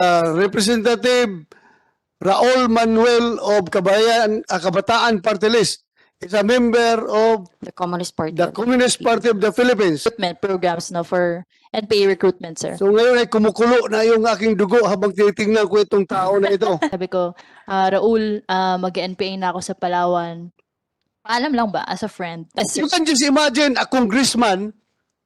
Representative Raul Manuel of Kabataan Party List is a member of The Communist Party. the Communist Party of the Philippines. Recruitment programs no for NPA recruitment, sir. So ngayon ay kumukulo na yung aking dugo habang tinitingnan ko itong tao na ito. Sabi ko, Raul, mag-NPA na ako sa Palawan. Paalam lang ba as a friend? Yes, sir. You can just imagine a congressman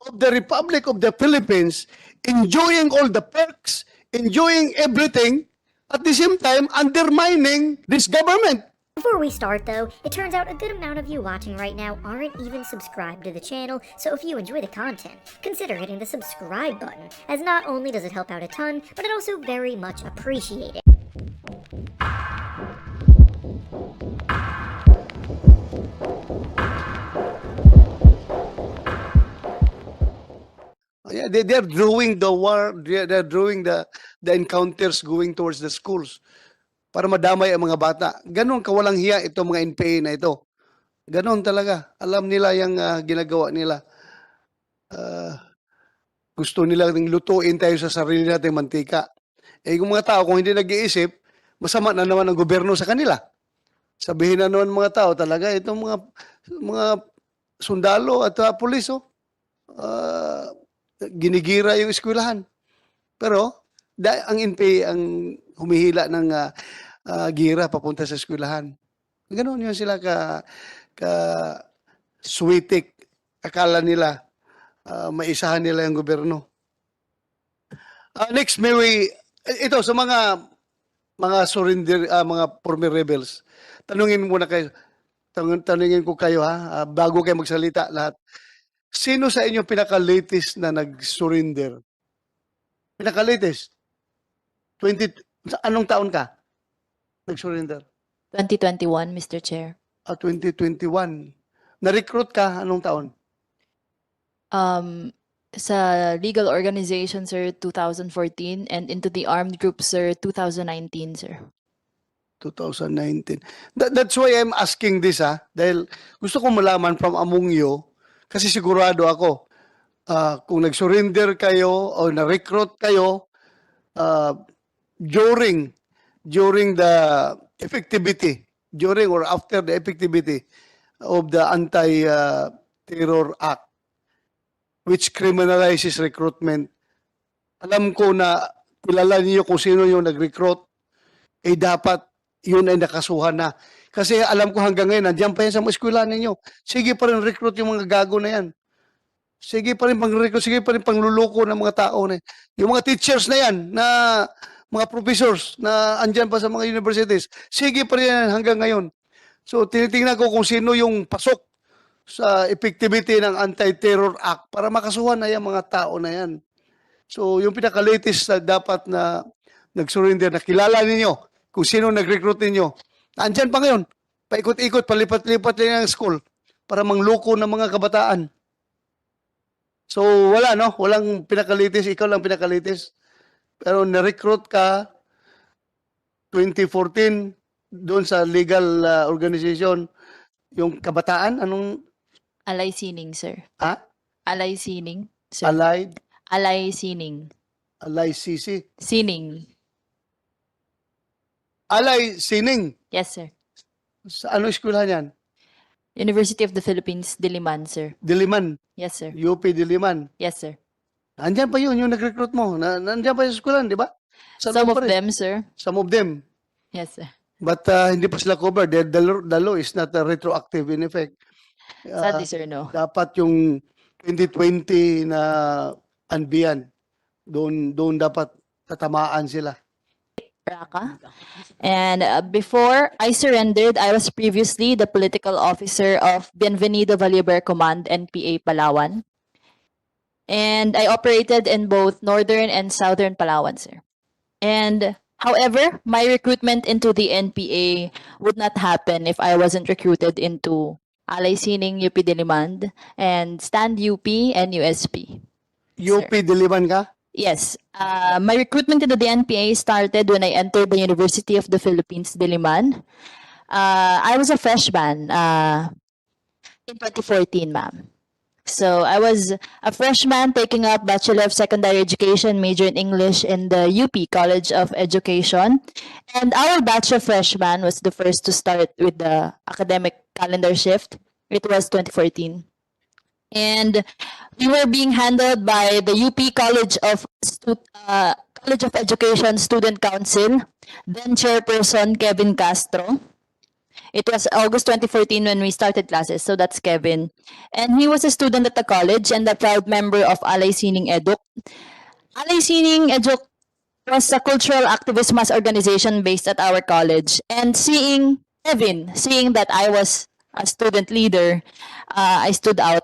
of the Republic of the Philippines enjoying all the perks, enjoying everything, at the same time undermining this government. Before we start though, it turns out a good amount of you watching right now aren't even subscribed to the channel, so if you enjoy the content, consider hitting the subscribe button, as not only does it help out a ton, but it also very much appreciate it. Yeah, they're drawing the war, they're drawing the encounters going towards the schools para madamay ang mga bata. Ganon kawalang hiya itong mga NPA na ito. Ganon talaga. Alam nila yung ginagawa nila. Gusto nila ring lutuin tayo sa sarili nating mantika. Eh yung mga tao kung hindi nag-iisip, masama na naman ang gobyerno sa kanila. Sabihin na naman mga tao talaga itong mga sundalo at pulis ginigira yung eskwelahan. Pero ang NPA ang humihila ng gira papunta sa eskwelahan. Ganon yun sila ka switik. Akala nila maisahan nila yung gobyerno. Next, ito sa mga surrender, mga former rebels. Tanungin ko kayo bago kayo magsalita lahat. Sino sa inyo pinaka-latest na nag-surrender? Pinaka-latest? Anong taon ka? Nag-surrender? 2021, Mr. Chair. 2021. Na-recruit ka? Anong taon? Sa legal organization, sir, 2014, and into the armed group, sir, 2019, sir. 2019. That's why I'm asking this, dahil gusto ko malaman from among you, kasi sigurado ako, kung nag-surrender kayo o na-recruit kayo during the effectivity, during or after the effectivity of the Anti-Terror Act, which criminalizes recruitment. Alam ko na kilala niyo kung sino yung nag-recruit, dapat yun ay nakasuhan na. Kasi alam ko hanggang ngayon, nandiyan pa yan sa mga eskwela ninyo. Sige pa rin recruit yung mga gago na yan. Sige pa rin pang-recruit, sige pa rin pangluloko ng mga tao na yan. Yung mga teachers na yan, na mga professors na andyan pa sa mga universities, sige pa rin yan hanggang ngayon. So tinitingnan ko kung sino yung pasok sa effectivity ng Anti-Terror Act para makasuhan na yung mga tao na yan. So yung pinaka-latest na dapat na nag-surrender, na kilala ninyo kung sino nag-recruit ninyo. Andyan pa ngayon, paikot-ikot, palipat-lipat lang ng school para mangloko ng mga kabataan. So wala, no? Walang pinaka-latest, ikaw lang pinaka-latest. Pero na-recruit ka 2014 doon sa legal organization, yung kabataan, anong? Alay Sining, sir. Alay Sining, sir. Allied? Alay Sining. Alay CC? Sining. Alay Sining? Yes, sir. Sa ano eskwelahan yan? University of the Philippines, Diliman, sir. Diliman? Yes, sir. UP Diliman? Yes, sir. Andyan pa yun, yung nag-recruit mo. Andyan pa yung eskwelahan, di ba? Some of them, sir. Some of them. Yes, sir. But hindi pa sila covered. The law is not retroactive in effect. Sadly, sir, no. Dapat yung 2020 na anbiyan, doon dapat tatamaan sila. Raka. And before I surrendered, I was previously the political officer of Bienvenido Valiber Command, NPA Palawan. And I operated in both northern and southern Palawan, sir. And however, my recruitment into the NPA would not happen if I wasn't recruited into Alay Sining, UP Diliman, and Stand UP and USP. UP Diliman ka? Yes. My recruitment into the NPA started when I entered the University of the Philippines, Diliman. I was a freshman in 2014, ma'am. So I was a freshman taking up Bachelor of Secondary Education, major in English in the UP College of Education. And our batch of freshmen was the first to start with the academic calendar shift. It was 2014. And we were being handled by the UP College of Education Student Council, then Chairperson Kevin Castro. It was August 2014 when we started classes, so that's Kevin. And he was a student at the college and a proud member of Alay Sining Eduk. Alay Sining Eduk was a cultural activist mass organization based at our college. And seeing Kevin, seeing that I was a student leader, I stood out.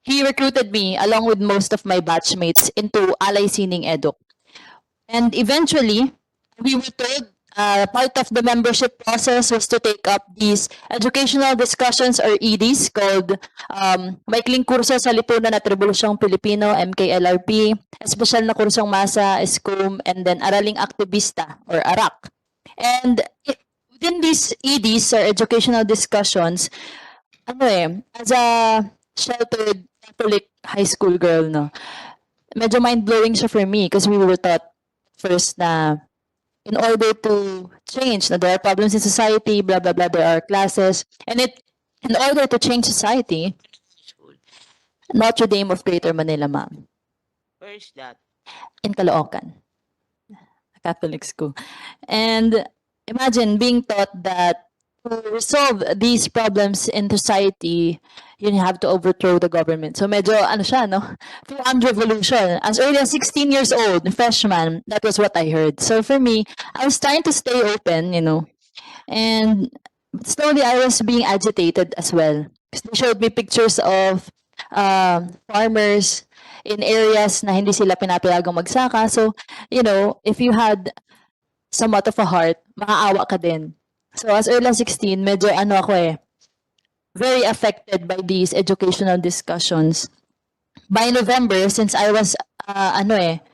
He recruited me along with most of my batchmates into Alay Sining Eduk. And eventually, we were told part of the membership process was to take up these educational discussions or EDs called Maikling Kurso sa Lipunan at Rebolusyong Pilipino, MKLRP, Espesyal na Kursong Masa, ESCOM, and then Araling Aktivista or ARAC. And within these EDs or educational discussions, as a sheltered Catholic high school girl, no, medyo mind-blowing siya for me because we were taught first na in order to change, na there are problems in society, blah, blah, blah, there are classes. And in order to change society, Notre Dame of Greater Manila, ma'am. Where is that? In Caloocan, a Catholic school. And imagine being taught that to resolve these problems in society, you have to overthrow the government. So medyo, siya, no? Full-on revolution. As early as 16 years old, freshman, that was what I heard. So for me, I was trying to stay open, and slowly I was being agitated as well. Because they showed me pictures of farmers in areas na hindi sila pinapayagang magsaka. So, if you had somewhat of a heart, makaawa ka din. So as early as 16, medyo very affected by these educational discussions. By November, since I was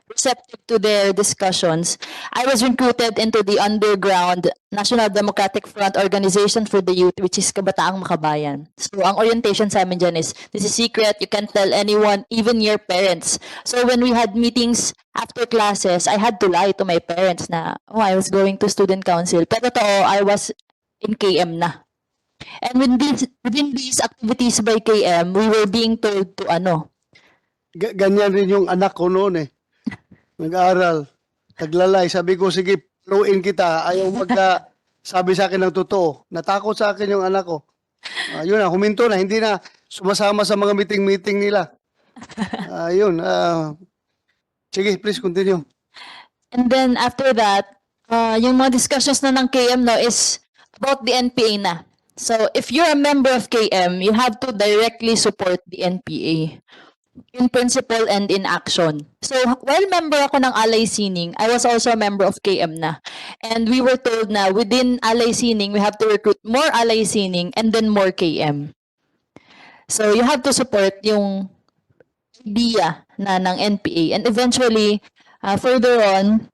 receptive to their discussions, I was recruited into the underground National Democratic Front Organization for the Youth, which is Kabataang Makabayan. So ang orientation sa amin dyan is, this is secret, you can't tell anyone, even your parents. So when we had meetings after classes, I had to lie to my parents na, I was going to student council. Pero totoo, I was in KM na. And within these activities by KM, we were being told to Ganyan rin yung anak ko noon eh. Nag-aaral, naglalay. Sabi ko, sige, flow-in kita. Ayaw sabi sa akin ng totoo. Natakot sa akin yung anak ko. Yun na, huminto na. Hindi na sumasama sa mga meeting-meeting nila. Yun. Sige, please continue. And then after that, yung mga discussions na ng KM is about the NPA na. So if you're a member of KM, you have to directly support the NPA in principle and in action. So while member ako ng Alay Sining, I was also a member of KM na. And we were told na within Alay Sining, we have to recruit more Alay Sining and then more KM. So you have to support yung idea na ng NPA. And eventually, further on,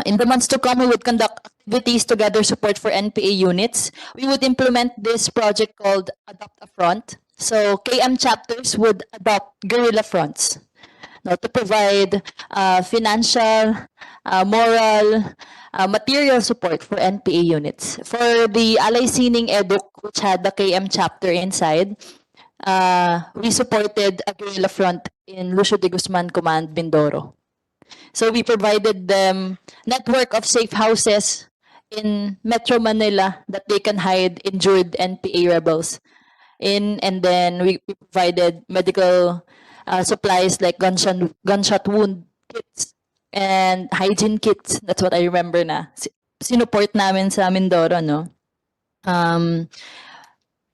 in the months to come, we would conduct activities to gather support for NPA units. We would implement this project called Adopt a Front. So KM chapters would adopt guerrilla fronts to provide financial, moral, material support for NPA units. For the Alay Sining Eduk, which had the KM chapter inside, we supported a guerrilla front in Lucio de Guzman Command, Mindoro. So we provided them network of safe houses in Metro Manila that they can hide injured NPA rebels in, and then we provided medical supplies like gunshot wound kits and hygiene kits. That's what I remember na sinuport namin sa Mindoro, no?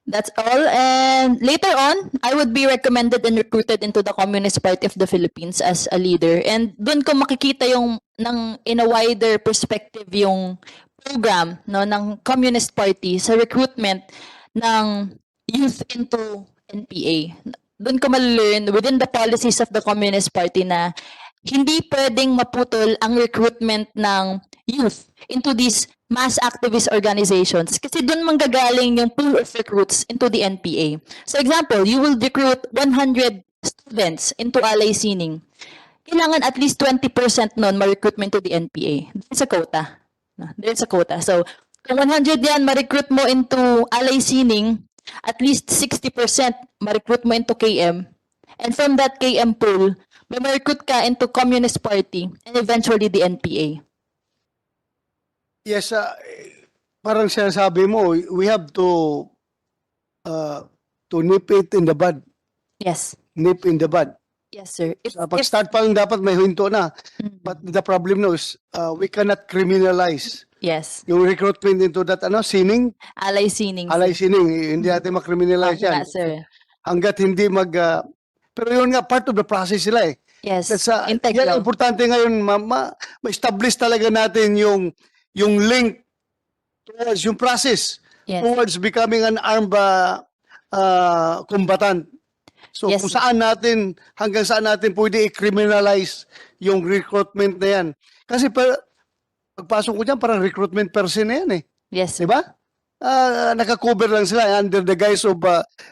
That's all. And later on, I would be recommended and recruited into the Communist Party of the Philippines as a leader. And doon ko makikita yung in a wider perspective yung program ng Communist Party sa recruitment ng youth into NPA. Doon ko ma-learn within the policies of the Communist Party na hindi pwedeng maputol ang recruitment ng youth into these mass activist organizations kasi doon manggagaling yung pool of recruits into the NPA. So example, you will recruit 100 students into Alay Sining. Kailangan at least 20% nun ma-recruitment to the NPA. There's a quota. There's a quota. So kung 100 yan, ma-recruit mo into Alay Sining, at least 60% ma-recruit mo into KM. And from that KM pool, may ma-recruit ka into Communist Party and eventually the NPA. Yes, parang sinasabi mo, we have to nip it in the bud. Yes. Nip in the bud. Yes, sir. Sa pag-start pa lang dapat may hinto na. But the problem now is we cannot criminalize Yes. yung recruitment into that sining, Alay Sining. alay sining. Hindi natin makriminalize yan. Sir. Hanggat hindi pero yun nga, part of the process sila eh. Yes. That's, yan Integral. importante ngayon, ma-establish talaga natin yung link towards yung process, Yes. towards becoming an armed combatant. So Yes. kung hanggang saan natin pwede i-criminalize yung recruitment na yan. Kasi pagpasok ko dyan, parang recruitment person na yan eh. Yes, sir. Diba? Nakakover lang sila under the guise of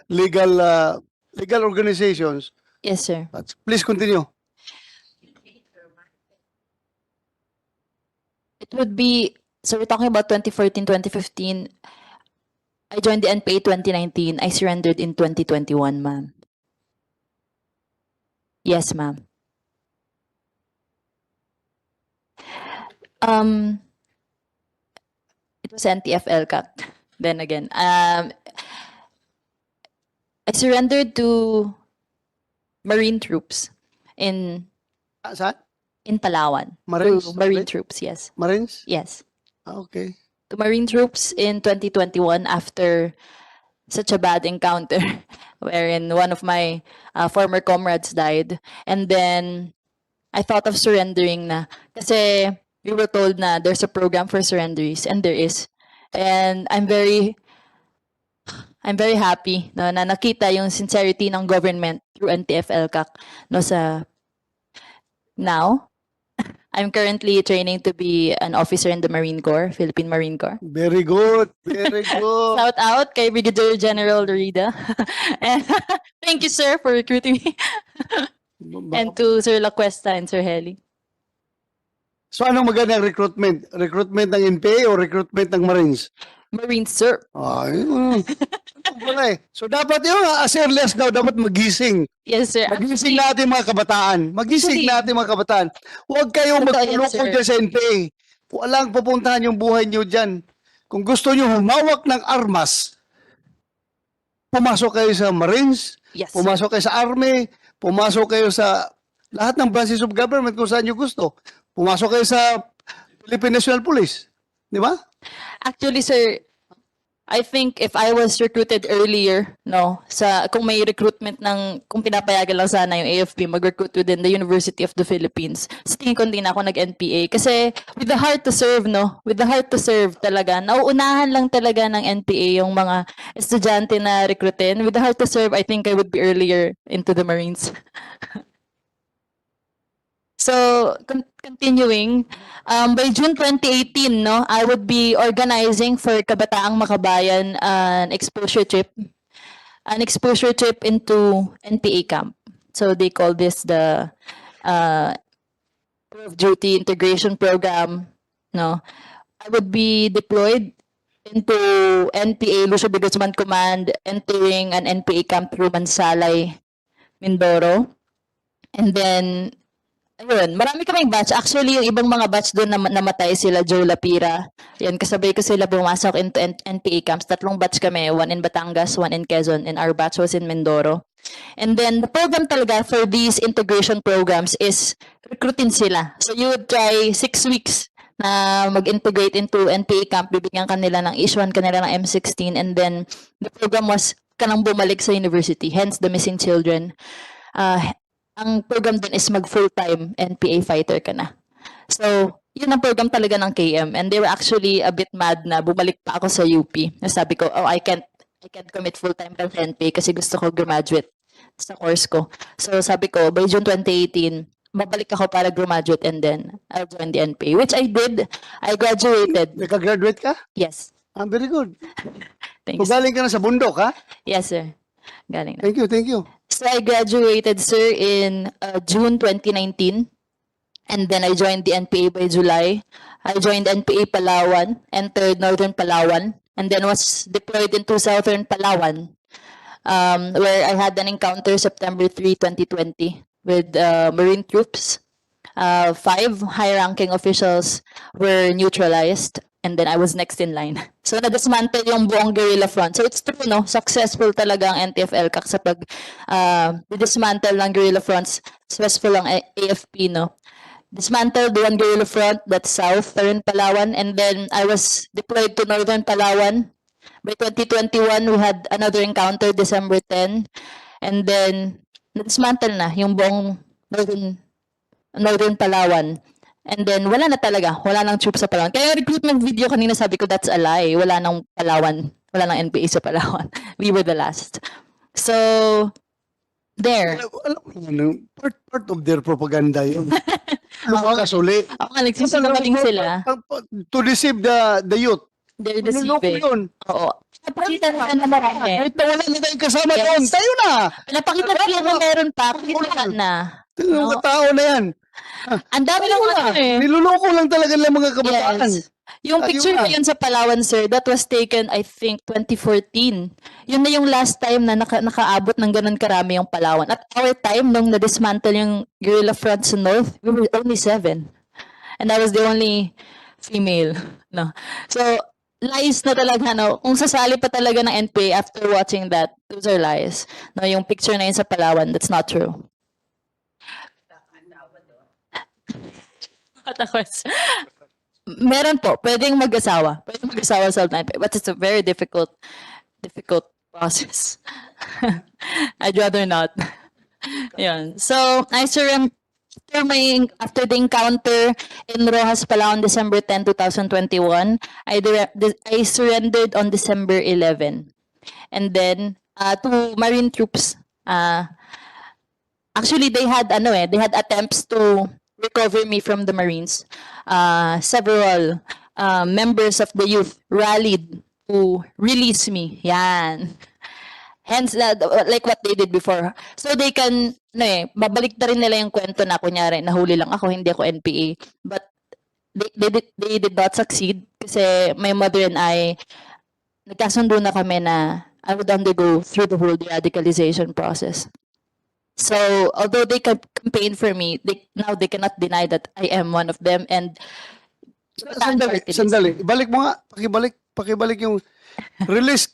legal organizations. Yes, sir. But please continue. It would be, so we're talking about 2014, 2015. I joined the NPA 2019. I surrendered in 2021, ma'am. Yes, ma'am. It was NTFL Cup. Then again, I surrendered to Marine troops in Saan? Palawan. Marines? To Marine Okay. troops, yes. Marines? Yes. Okay. To Marine troops in 2021 after such a bad encounter wherein one of my former comrades died. And then I thought of surrendering na kasi we were told na there's a program for surrenderies and there is. And I'm very happy no, na nakita yung sincerity ng government through NTF-ELCAC no sa now. I'm currently training to be an officer in the Marine Corps, Philippine Marine Corps. Very good. Very good. Shout out kay Brigadier General Lorida. And thank you, sir, for recruiting me. And to Sir Lacuesta and Sir Heli. So anong magandang recruitment? Recruitment ng NPA o recruitment ng Marines? Marine, sir. Ay, wala eh. So dapat yun, as early as now, dapat magising. Yes, sir. Magising natin mga kabataan. Magising Actually- natin mga kabataan. Huwag kayong Totoo yan, magpuloko sir. dyan sa NPA. Walang pupuntahan yung buhay nyo dyan. Kung gusto nyo humawak ng armas, pumasok kayo sa Marines, Yes. pumasok kayo sa Army, pumasok kayo sa lahat ng branches of government kung saan nyo gusto. Pumasok kayo sa Philippine National Police. Di ba? Actually, sir, I think if I was recruited earlier, no, kung may recruitment kung pinapayagan lang sana yung AFP mag-recruit within the University of the Philippines, sa tingin ko hindi na ako nag-NPA. Kasi with the heart to serve, no, with the heart to serve talaga, nauunahan lang talaga ng NPA yung mga estudyante na recruitin. With the heart to serve, I think I would be earlier into the Marines. So, continuing, by June 2018, no, I would be organizing for Kabataang Makabayan an exposure trip into NPA camp. So they call this the Tour of Duty Integration Program. No, I would be deployed into NPA Lucio B. Guzman Command, entering an NPA camp through Mansalay, Mindoro, and then ayun, marami kaming batch. Actually, yung ibang mga batch doon namatay sila, Joe Lapira. Yan, kasabay ko sila pumasok into NPA camps. 3 batch kami, 1 in Batangas, 1 in Quezon, and our batch was in Mindoro. And then, the program talaga for these integration programs is recruitin sila. So, you would try 6 weeks na mag-integrate into NPA camp, bibigyan kanila ng issue kanila ng M16, and then, the program was kanang bumalik sa university, hence the missing children. Ang program din is mag full-time NPA fighter ka na. So, yun ang program talaga ng KM. And they were actually a bit mad na bumalik pa ako sa UP. Sabi ko, I can't commit full-time pa sa NPA kasi gusto ko graduate sa course ko. So, sabi ko, by June 2018, babalik ako para graduate and then I'll join the NPA, which I did. I graduated. Nakagraduate ka? Yes. Very good. Thank you. So, galing ka na sa bundok, ha? Yes, sir. Galing na. Thank you, thank you. So I graduated, sir, in June 2019. And then I joined the NPA by July. I joined NPA Palawan, entered Northern Palawan, and then was deployed into Southern Palawan, where I had an encounter September 3, 2020 with Marine troops. 5 high-ranking officials were neutralized, and then I was next in line. So na-dismantle yung buong guerrilla front. So it's true, no? Successful talaga ang NTF-ELCAC sa pag dismantle ng guerrilla fronts. Successful ang AFP, no? Dismantled one guerrilla front, that's Southern Palawan, and then I was deployed to Northern Palawan. By 2021, we had another encounter, December 10, and then dismantle na yung buong Northern Palawan. And then wala na talaga, wala nang troops sa Palawan. Kaya yung recruitment video kanina sabi ko, that's a lie. Wala nang Palawan, wala nang NPA sa Palawan. We were the last. So, there. Part of their propaganda yun. Mga kasuli. Ako nga nagsisinungaling sila. To deceive the youth. They're Niloloko deceiving. yun. Oo. Napakita na marami. Kahit na wala na tayong kasama Yes. doon, tayo na. Napakita na meron pa. Pakita na. Tingnan mo katao na yan. Ang dami lang Wala. ano eh. Niloloko lang talaga ng mga kabataan. Yes. Yung Ayun picture na. na yun sa Palawan, sir, that was taken, I think, 2014. Yun na yung last time na nakaabot ng ganun karami yung Palawan. At our time, nung na-dismantle yung guerrilla front sa North, we were only 7. And I was the only female. No. So, lies na talaga, no? Kung sasali pa talaga ng NPA after watching that, those are lies. No, yung picture na yun sa Palawan, that's not true. Katakos. Meron po, pwedeng mag-asawa. Pwedeng mag-asawa sa NPA, but it's a very difficult process. I'd rather not. Yun. So, I surrendered after the encounter in Rojas, Palawan, December 10, 2021, I surrendered on December 11. And then, to Marine troops, actually, they had attempts to recover me from the Marines. Several members of the youth rallied to release me. Yan. Hence, like what they did before. So they can, babalik na rin nila yung kwento na kunyari, nahuli lang ako, hindi ako NPA. But they did not succeed kasi my mother and I, nagkasundo na kami na I would undergo through the whole radicalization process. So, although they campaigned for me, now they cannot deny that I am one of them. And Sandali. Ibalik mo nga. Pakibalik yung release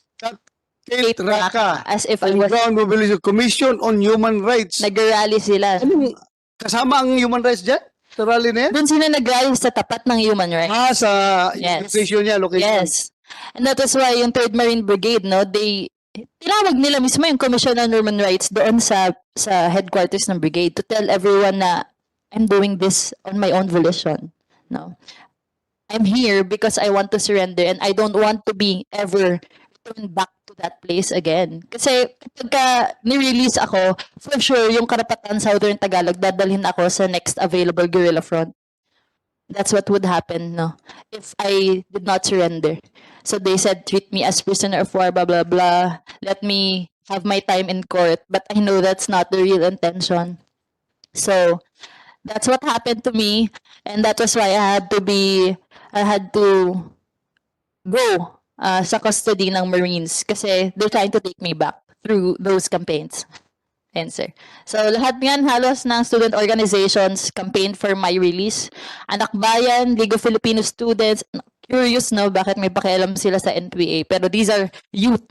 Kate Raka. As if I was Ground Mobilization Commission on Human Rights. nag-rally sila. Anong kasama ang human rights dyan? Sa rally na yan? Doon sila nag-rally sa tapat ng human rights. Sa Yes. location niya, location. Yes. And that is why yung 3rd Marine Brigade, no, tinawag nila mismo yung Commission on Human Rights doon sa headquarters ng brigade to tell everyone na I'm doing this on my own volition. No. I'm here because I want to surrender and I don't want to be ever returned back to that place again. Kasi kapag ni-release ako, for sure, yung karapatan Southern Tagalog, dadalhin ako sa next available guerrilla front. That's what would happen, no, if I did not surrender. So they said, treat me as prisoner of war, blah, blah, blah. Let me have my time in court. But I know that's not the real intention. So that's what happened to me. And that was why I had to go sa custody ng Marines kasi they're trying to take me back through those campaigns. Answer. So lahat yan halos ng student organizations campaigned for my release. Anak Bayan, League of Filipino Students, curious no bakit may pakialam sila sa NPA, pero these are youth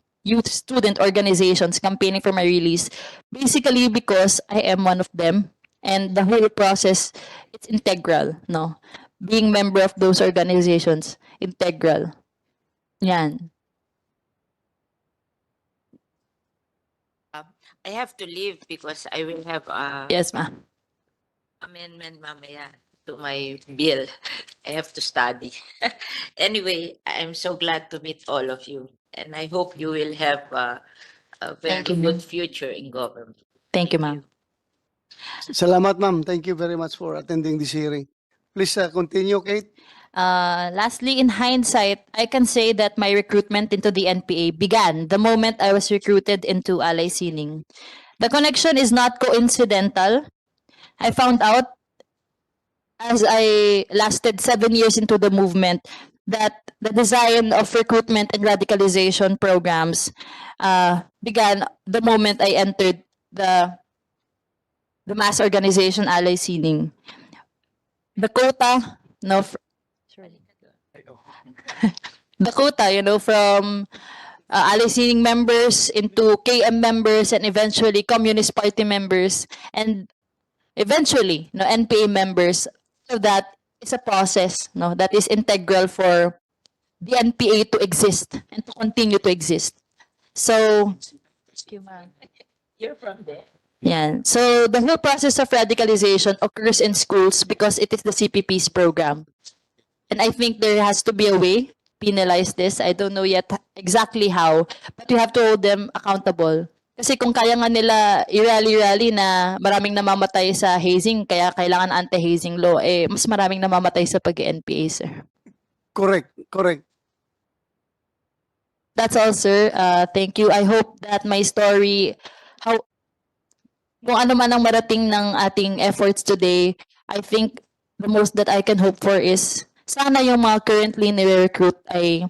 student organizations campaigning for my release basically because I am one of them and the whole process, it's integral, no, being member of those organizations, integral. Yan. I have to leave because I will have Yes, ma'am. amendment mamaya to my bill. I have to study. Anyway, I'm so glad to meet all of you. And I hope you will have a very Thank you, good future in government. Thank you, ma'am. Salamat, ma'am. Thank you very much for attending this hearing. Please continue, Kate. Lastly, in hindsight, I can say that my recruitment into the NPA began the moment I was recruited into Alay Sining. The connection is not coincidental. I found out as I lasted 7 years into the movement that the design of recruitment and radicalization programs began the moment I entered the mass organization Alay Sining. The quota, no, the quota, from Alay Sining members into KM members and eventually Communist Party members and eventually NPA members. So that is a process that is integral for the NPA to exist and to continue to exist. So, You're from there. yeah. So the whole process of radicalization occurs in schools because it is the CPP's program. And I think there has to be a way penalize this. I don't know yet exactly how, but you have to hold them accountable. Kasi kung kaya nga nila i-rally na maraming namamatay sa hazing, kaya kailangan anti-hazing law, mas maraming namamatay sa pag-NPA, sir. Correct. That's all, sir. Thank you. I hope that my story, kung ano man ang marating ng ating efforts today, I think the most that I can hope for is sana yung mga currently nire-recruit ay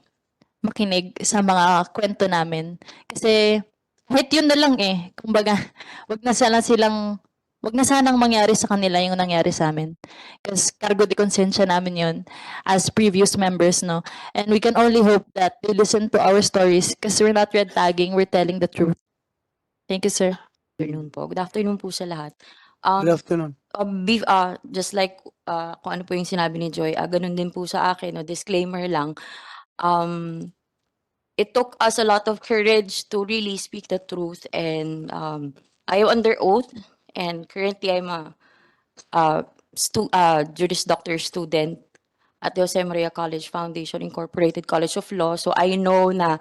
makinig sa mga kwento namin. Kasi kahit yun na lang kumbaga, wag na sanang mangyari sa kanila yung nangyari sa amin. Kasi cargo de konsensya namin yun as previous members, no? And we can only hope that they listen to our stories because we're not red tagging, we're telling the truth. Thank you, sir. Afternoon po. Good afternoon po sa lahat. Good afternoon. Just like kung ano po yung sinabi ni Joy, ganun din po sa akin, no, disclaimer lang. It took us a lot of courage to really speak the truth, and I am under oath, and currently I'm a Juris Doctor student at the Jose Maria College Foundation Incorporated College of Law. So I know na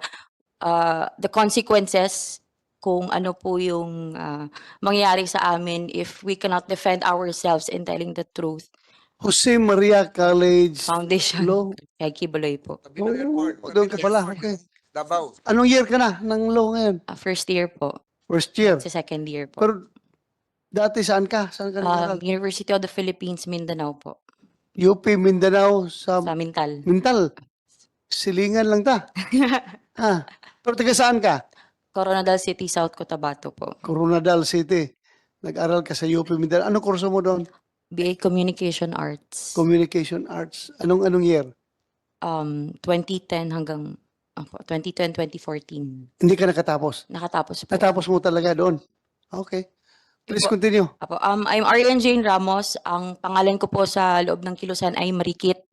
the consequences kung ano po yung mangyayari sa amin if we cannot defend ourselves in telling the truth. Jose Maria College Foundation. Law. Kay Kibuloy po. Oh, doon ka pala. Okay. Davao. Anong year ka na ng law ngayon? First year po. First year. Sa second year po. Pero dati saan ka? Saan ka nag-aral? University of the Philippines, Mindanao po. UP Mindanao sa Sa Mintal. Mintal. Silingan lang ta. Ha? Pero taga saan ka? Coronadal City, South Cotabato po. Coronadal City. Nag-aral ka sa UP Mindanao. Anong kurso mo doon? BA Communication Arts. Communication Arts. Anong year? 2010 hanggang 2010, 2014. Hindi ka nakatapos. Nakatapos po. Natapos mo talaga doon. Okay. Please continue. Apo, I'm Arian Jane Ramos. Ang pangalan ko po sa loob ng Kilusan ay Marikit.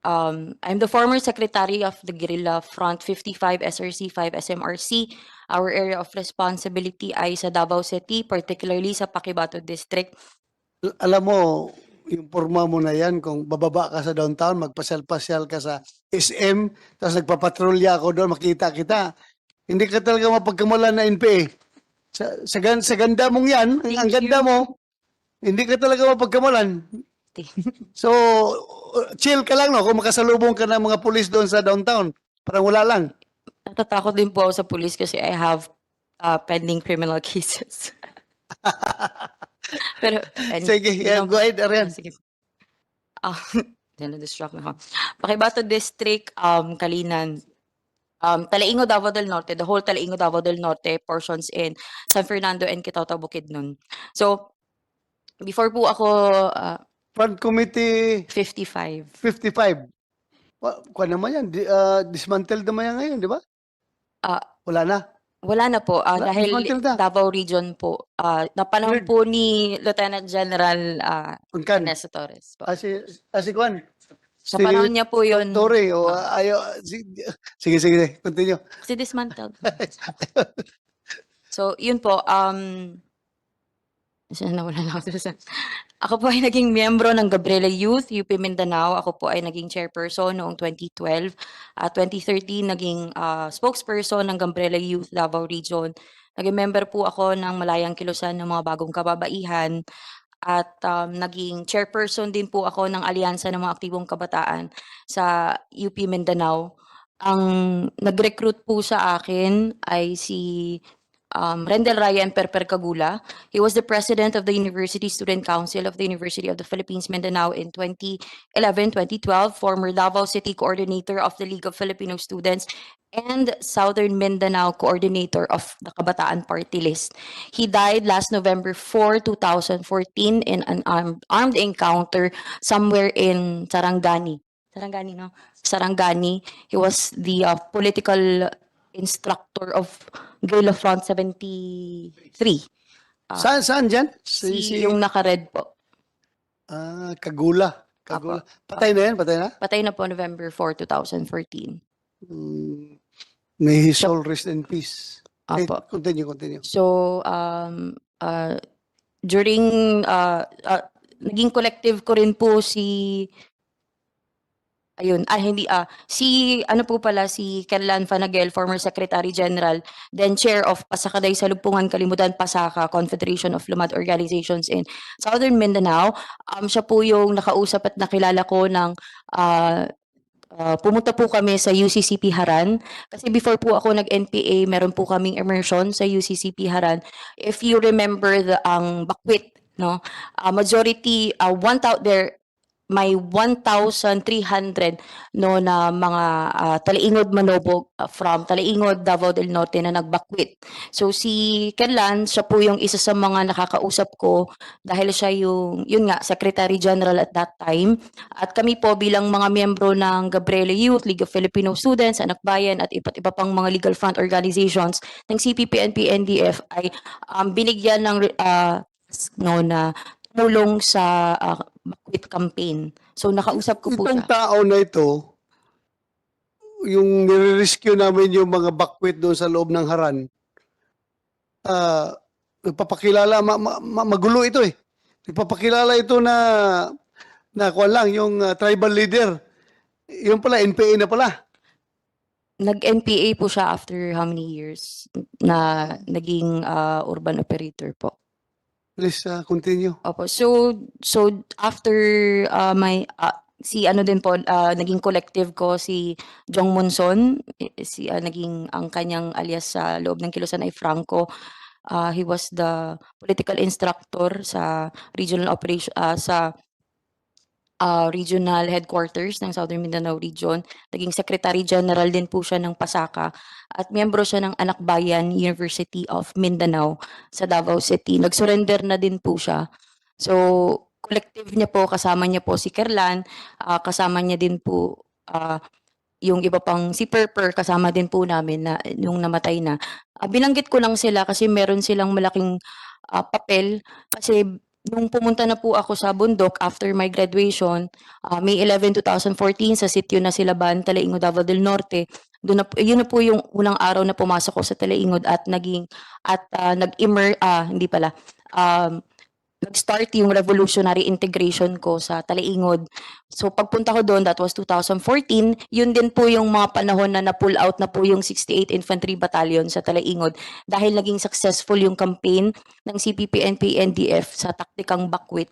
I'm the former secretary of the Guerrilla Front 55 SRC 5 SMRC. Our area of responsibility ay sa Davao City, particularly sa Paquibato District. Alam mo, yung forma mo na yan, kung bababa ka sa downtown, magpasyal-pasyal ka sa SM, tapos nagpapatrolya ako doon, makita kita. Hindi ka talaga mapagkamulan na NPA. Sa ganda mong yan, ang ganda mo, hindi ka talaga mapagkamulan. So, chill ka lang, no? Kung makasalubong ka ng mga pulis doon sa downtown, parang wala lang. Natatakot din po ako sa police kasi I have pending criminal cases. Pero, Sige, yeah, go ahead, Arian. Sige. Na-distract na ako. Paquibato District, Kalinan, Talaingo, Davao del Norte, the whole Talaingo, Davao del Norte, portions in San Fernando and Kitao, Bukidnon. So, before po ako, Front Committee 55. 55. Kuha naman yan, dismantled naman yan ngayon, di ba? Wala na. Wala na po, dahil dismantle na. Davao Region po, napanahon Good. po ni Lieutenant General Unkan. Ernesto Torres po. Si Kwan. Sa panahon niya po yun, Torre, o sige, continue. si dismantled. So, yun po, nawala na ako sa. Ako po ay naging miyembro ng Gabriela Youth, UP Mindanao. Ako po ay naging chairperson noong 2012. 2013, naging spokesperson ng Gabriela Youth, Davao Region. Naging member po ako ng Malayang Kilusan ng mga bagong kababaihan at naging chairperson din po ako ng Alyansa ng mga Aktibong Kabataan sa UP Mindanao. Ang nag-recruit po sa akin ay si Rendel Raya and Perper Cagula. He was the president of the University Student Council of the University of the Philippines Mindanao in 2011-2012, former Davao City coordinator of the League of Filipino Students, and Southern Mindanao coordinator of the Kabataan Party List. He died last November 4, 2014 in an armed encounter somewhere in Sarangani. Sarangani, no? Sarangani. He was the political instructor of Guerrilla Front 73. Saan dyan? Yung naka-red po. Kagula. Patay na yan? Patay na? Patay na po November 4, 2014. May his soul rest in peace. Apo. Continue. So, during, naging collective ko rin po si si Kerlan Fanagel, former Secretary General, then Chair of Pasakaday Salugpungan Kalimutan Pasaka, Confederation of Lumad Organizations in Southern Mindanao. Siya po yung nakausap at nakilala ko ng pumunta po kami sa UCCP Haran. Kasi before po ako nag-NPA, meron po kaming immersion sa UCCP Haran. If you remember ang Bakwit, no? Majority, may 1,300 no na mga Talaingod Manobog from Talaingod, Davao del Norte na nagbakwit. So si Kerlan, siya po yung isa sa mga nakakausap ko dahil siya yun nga, Secretary General at that time. At kami po bilang mga miyembro ng Gabriela Youth, League of Filipino Students, Anak Bayan at iba't iba pang mga legal front organizations ng CPP-NP NDF ay binigyan ng na tumulong sa Bakwit campaign. So nakausap ko po Itong siya. tao na ito, yung nire-rescue namin yung mga bakwit doon sa loob ng Haran, nagpapakilala, magulo ito eh. Nagpapakilala ito na kuwan lang, yung tribal leader. Yung pala, NPA na pala. Nag-NPA po siya after how many years na naging urban operator po. Please continue. Opo. So after naging collective ko si Jong Monson, naging ang kanyang alias sa loob ng Kilusan ay Franco. He was the political instructor sa regional operation sa regional headquarters ng Southern Mindanao Region. Naging Secretary General din po siya ng Pasaka at miyembro siya ng Anak Bayan University of Mindanao sa Davao City. Nag-surrender na din po siya. So, collective niya po, kasama niya po si Kerlan, kasama niya din po yung iba pang si Perper, kasama din po namin na yung namatay na. Binanggit ko lang sila kasi meron silang malaking papel kasi nung pumunta na po ako sa bundok after my graduation, May 11, 2014 sa sitio na Silaban, Talaingod, Davao del Norte. Yun na po yung unang araw na pumasok ko sa Talaingod at nag-start yung revolutionary integration ko sa Talaingod. So pagpunta ko doon, that was 2014, yun din po yung mga panahon na na-pull out na po yung 68 Infantry Battalion sa Talaingod dahil naging successful yung campaign ng CPP-NP NDF sa taktikang Bakwit.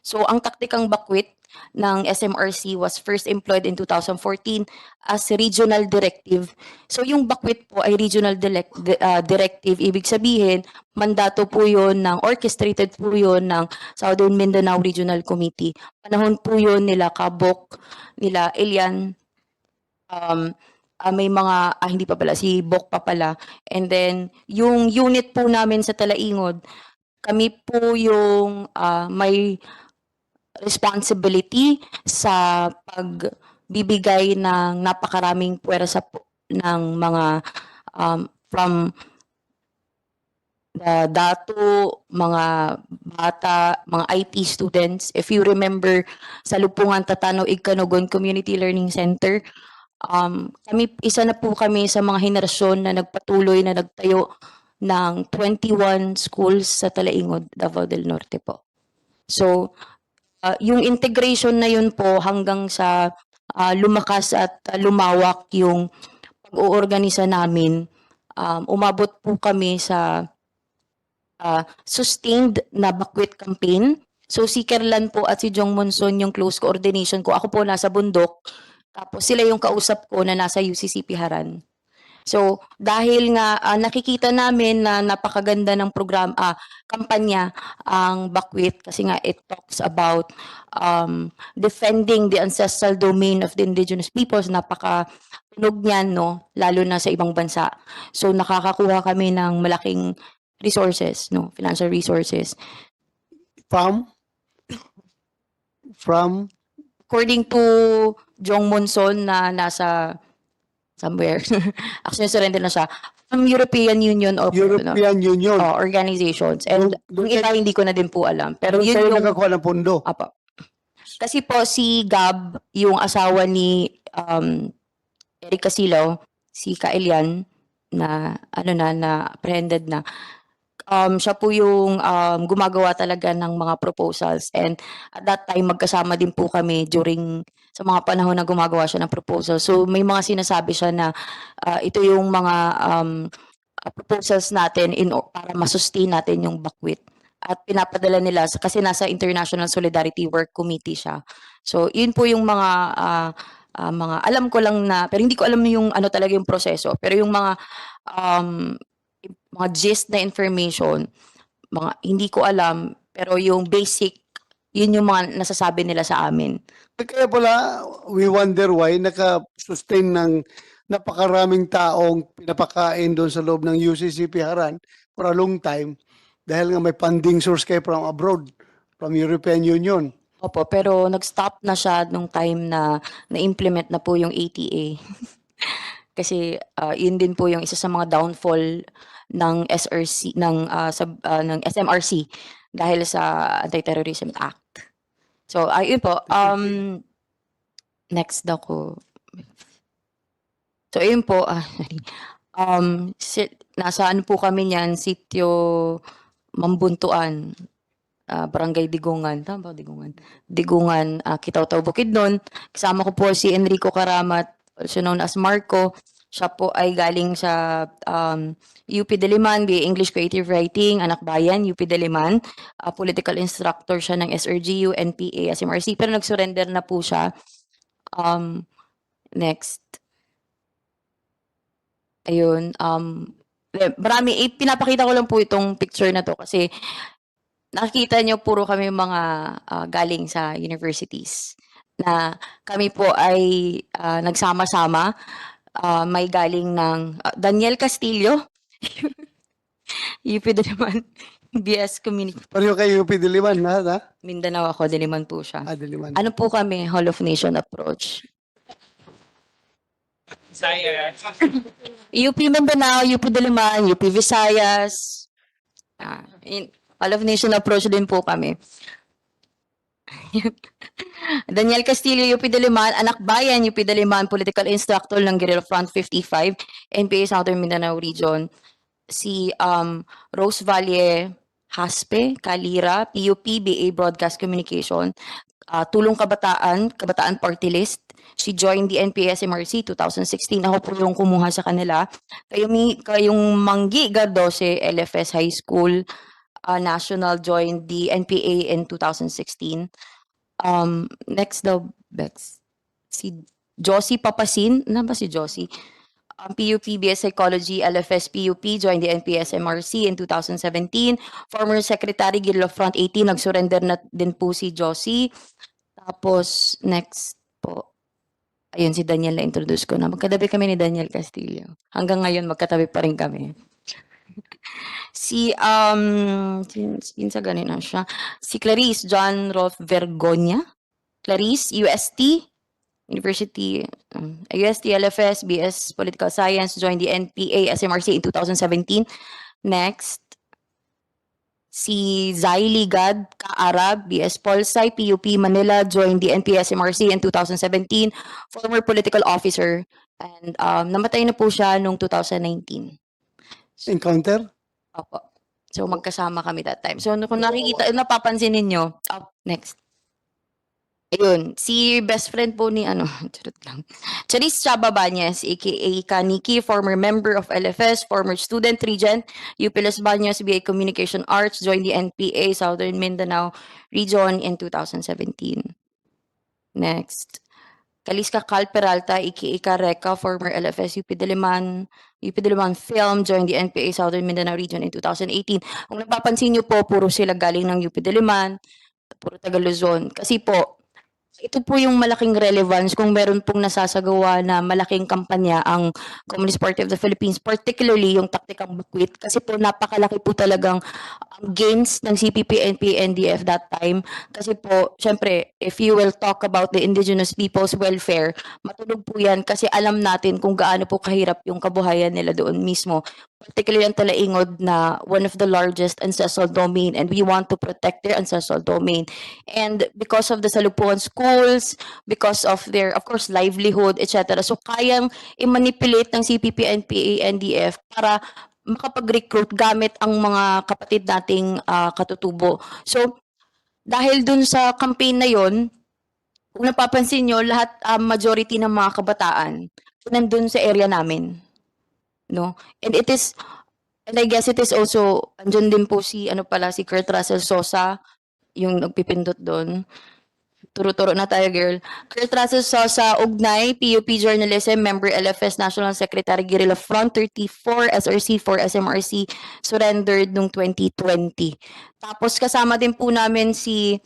So ang taktikang Bakwit ng SMRC was first employed in 2014 as regional directive. So yung Bakwit po ay regional directive. Ibig sabihin, mandato po yun orchestrated po yun ng Southern Mindanao Regional Committee. Panahon po yun nila Kabok, nila Elian, may mga, hindi pa pala, si Bok pa pala. And then, yung unit po namin sa Talaingod, kami po yung may responsibility sa pagbibigay ng napakaraming puwersa ng mga from the dato, mga bata, mga IT students. If you remember sa Lupungan Tatanaw Igkanogon Community Learning Center, isa na po kami sa mga henerasyon na nagpatuloy na nagtayo ng 21 schools sa Talaingod, Davao del Norte po. So, yung integration na yun po hanggang sa lumakas at lumawak yung pag-oorganisa namin, umabot po kami sa sustained na Bakwit campaign. So si Kerlan po at si Jong Monson yung close coordination ko. Ako po nasa bundok. Tapos sila yung kausap ko na nasa UCCP Haran. So dahil nga nakikita namin na napakaganda ng kampanya ang Bakwit kasi nga it talks about defending the ancestral domain of the indigenous peoples. Napaka-tunog niyan, no? Lalo na sa ibang bansa. So nakakakuha kami ng malaking resources, no? Financial resources. From According to Jong Monson na nasa somewhere, actually surrender na siya, from European Union of European Union. organizations. And Doon yung iba hindi ko na din po alam. Pero Doon yun kayo yung nakakuha ng pondo. Apo. Kasi po si Gab, yung asawa ni Eric Casilaw, si Kaelian na na apprehended na. Siya po yung gumagawa talaga ng mga proposals, and at that time magkasama din po kami sa mga panahon na gumagawa siya ng proposal. So may mga sinasabi siya na ito yung mga proposals natin para masustain natin yung Bakwit. At pinapadala nila kasi nasa International Solidarity Work Committee siya. So yun po yung mga alam ko lang na, pero hindi ko alam yung ano talaga yung proseso. Pero yung mga gist na information, hindi ko alam, pero yung basic, yun yung mga nasasabi nila sa amin. Kaya pala, we wonder why naka-sustain ng napakaraming taong pinapakain doon sa loob ng UCCP Haran for a long time dahil nga may funding source kayo from abroad, from European Union. Opo, pero nag-stop na siya nung time na na-implement na po yung ATA. Kasi yun din po yung isa sa mga downfall ng SRC ng SMRC dahil sa Anti-Terrorism Act. So ayun po, next daw ko. So ayun po, nasa ano po kami niyan, sitio Mambuntuan, Barangay Digungan, tama ba Digungan? Digungan, Kitaw-Taw, Bukidnon. Kasama ko po si Enrico Karamat, also known as Marco. Siya po ay galing sa UP Diliman, BA English Creative Writing, Anak Bayan, UP Diliman. Political instructor siya ng SRGU, NPA, SMRC, pero nag-surrender na po siya. Next. Ayun. Marami, pinapakita ko lang po itong picture na to kasi nakikita nyo puro kami mga galing sa universities na kami po ay nagsama-sama. May galing ng Daniel Castillo, UP Diliman, BS Community. Pareho kayo UP Diliman, ha? Mindanao ako, Diliman po siya. Diliman. Ano po kami, Hall of Nation approach. UP Mindanao, UP Diliman, UP Visayas. Hall of Nation approach din po kami. Daniel Castillo, UP Diliman, Anak Bayan, UP Diliman, political instructor ng Guerrilla Front 55, NPA Southern Mindanao Region. Si Rose Valle Haspe, Kalira, PUP, BA Broadcast Communication, Tulong Kabataan, Kabataan Party List. She joined the NPA SMRC 2016. Ako po yung kumuha sa kanila. Kayong Manggi Gardose, LFS High School, National joined the NPA in 2016. Next daw, Bex. Si Josie Papasin. Ano ba si Josie? PUP BS Psychology, LFS PUP, joined the NPS MRC in 2017. Former Secretary Guerrilla Front 18, nag-surrender na din po si Josie. Tapos, next po. Ayun, si Daniel na introduce ko na. Magkatabi kami ni Daniel Castillo. Hanggang ngayon, magkatabi pa rin kami. Si ganun siya. Si Clarice John Rolf Vergonia. Clarice, UST, University, UST, LFS, BS Political Science, joined the NPA SMRC in 2017. Next. Si Zaili Gad Kaarab, BS Polsci, PUP Manila, joined the NPA SMRC in 2017. Former political officer. And namatay na po siya noong 2019. Encounter? Opo. So magkasama kami that time. So kung nakikita, napapansin ninyo, next. Ayun, si best friend po ni ano, charot lang. Charis Chababañez, aka Kaniki, former member of LFS, former student regent, UP Los Baños, BA Communication Arts, joined the NPA Southern Mindanao region in 2017. Next. Kaliska Cal Peralta, aka Kareka, former LFS UP Diliman, Film, joined the NPA Southern Mindanao region in 2018. Kung napapansin niyo po, puro sila galing ng UP Diliman, puro taga Luzon. Kasi po, ito po yung malaking relevance kung meron pong nasasagawa na malaking kampanya ang Communist Party of the Philippines, particularly yung taktikang bukwit. Kasi po napakalaki po talagang ang gains ng CPP, NP, NDF that time. Kasi po, syempre, if you will talk about the indigenous people's welfare, matulog po yan kasi alam natin kung gaano po kahirap yung kabuhayan nila doon mismo. Particularly ang Talaingod na one of the largest ancestral domain, and we want to protect their ancestral domain. And because of the Salupuan schools, because of their, of course, livelihood, etc. So, kayang i-manipulate ng CPP, NPA, NDF para makapag-recruit gamit ang mga kapatid nating katutubo. So, dahil dun sa campaign na yon, kung napapansin nyo, lahat, majority ng mga kabataan, nandun sa area namin. No? And it is, and I guess it is also, andyan din po si, si Kurt Russell Sosa, yung nagpipindot doon. Turo-turo na tayo, girl. Kurt Russell Sosa, Ugnay, PUP Journalism, member LFS National Secretary, Guerrilla Front 34, SRC 4, SMRC, surrendered noong 2020. Tapos kasama din po namin si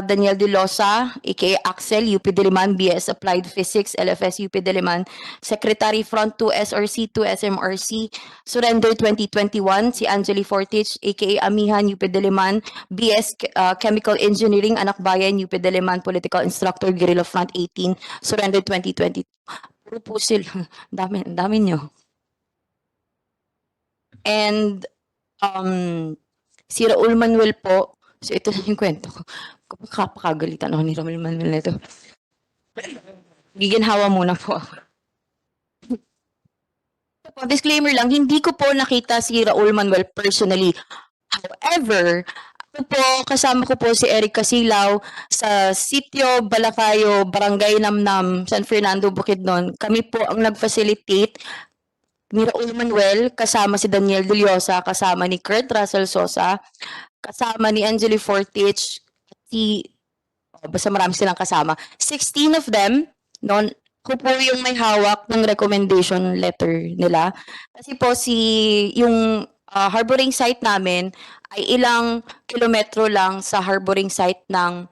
Daniel De Losa, aka Axel, UP Diliman, BS Applied Physics, LFS UP Diliman, Secretary Front 2, SRC 2, SMRC, surrender 2021, si Angeli Fortich, aka Amihan, UP Diliman, BS Chemical Engineering, Anak Bayan, UP Diliman, Political Instructor, Guerrilla Front 18, surrender 2020. Puro po sila. Dami nyo. And si Raul Manuel po, so ito na yung kwento ko. Kapakagalitan ako ni Raul Manuel na ito. Giginhawa muna po ako. Disclaimer lang, hindi ko po nakita si Raul Manuel personally. However, kasama ko po si Eric Casilaw sa Sitio Balacayo, Barangay Namnam, San Fernando, Bukidnon. Kami po ang nag-facilitate ni Raul Manuel, kasama si Daniel De Losa, kasama ni Kurt Russell Sosa, kasama ni Angeli Fortich, basta marami silang kasama. 16 of them, ko po yung may hawak ng recommendation letter nila. Kasi po yung harboring site namin ay ilang kilometro lang sa harboring site ng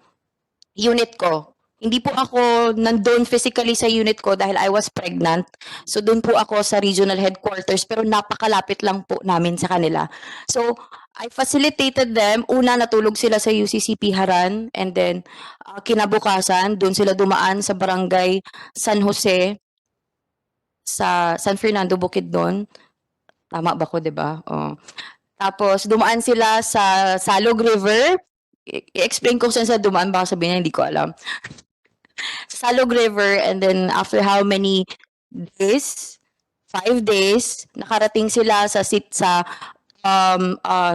unit ko. Hindi po ako nandun physically sa unit ko dahil I was pregnant. So doon po ako sa regional headquarters, pero napakalapit lang po namin sa kanila. So I facilitated them. Una, natulog sila sa UCCP Haran, and then kinabukasan, doon sila dumaan sa barangay San Jose sa San Fernando, Bukidnon. Tama ba ko, 'di ba? Oh. Tapos dumaan sila sa Salog River. I-explain ko saan sa dumaan, baka sabihin niya hindi ko alam. Sa Salog River, and then after how many days? 5 days, nakarating sila sa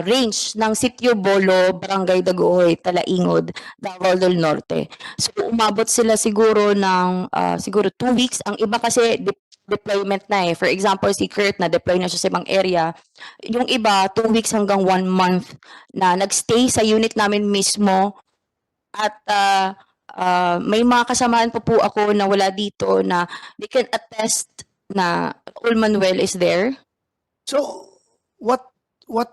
range ng Sitio Bolo, Barangay Daguhoy, Talaingod, Davao del Norte. So umabot sila siguro ng siguro 2 weeks. Ang iba kasi deployment na eh. For example, si Kurt na deploy na siya sa ibang area. Yung iba 2 weeks hanggang 1 month na nagstay sa unit namin mismo. At may mga kasamahan po ako na wala dito na they can attest na Raul Manuel is there. So, what